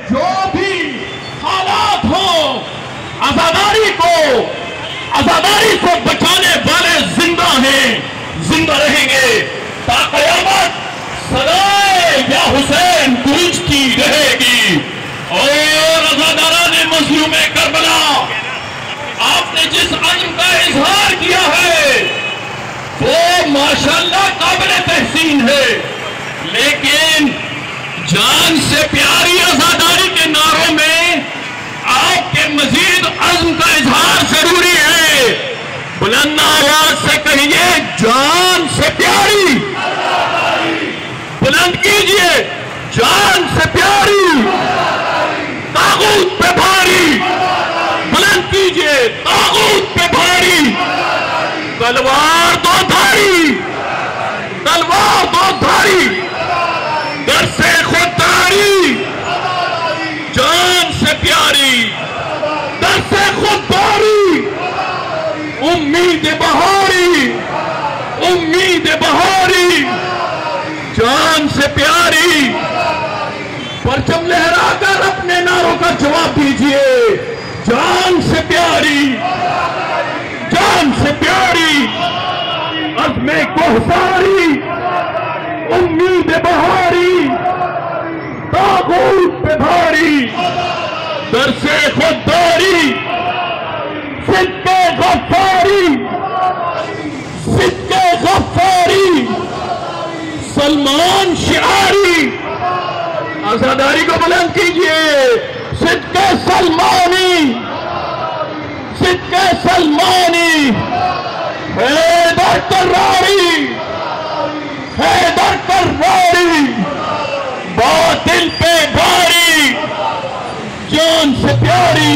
جو بھی حالات ہوں آزاداری کو بچانے والے زندہ ہیں، زندہ رہیں گے تا قیامت صدائے یا حسین گونجتی رہے گی۔ اور آزاداران مظلوم کربلا، آپ نے جس عزم کا اظہار کیا ہے وہ ماشاءاللہ قابل تحسین ہے، لیکن جان سے پیاری آزاداری کے نعروں میں آپ کے مزید عزم کا اظہار ضروری ہے۔ بلند آواز سے کہیے جان سے پیاری، بلند کیجئے جان سے پیاری، طاغوت پہ بھاری، بلند کیجئے طاغوت پہ بھاری، تلوار دو دھاری، تلوار دو دھاری، در سے خودداری، جان سے پیاری، در سے خودداری، امید بہاری، امید بہاری، جان سے پیاری۔ پرچم لہرا کر اپنے نعروں کا جواب دیجئے، جان سے پیاری، جان سے پیاری، عزم کوہساری، امید بہاری، طاغوت پہ بھاری، در سے خودداری، صدق غفاری، صدق غفاری، سلمان شعاری، آزاداری کو بلند کیجئے، صدق سلمانی، صدق سلمانی، حیدر کراری، حیدر کراری، باطل پہ بھاری، جان سے پیاری۔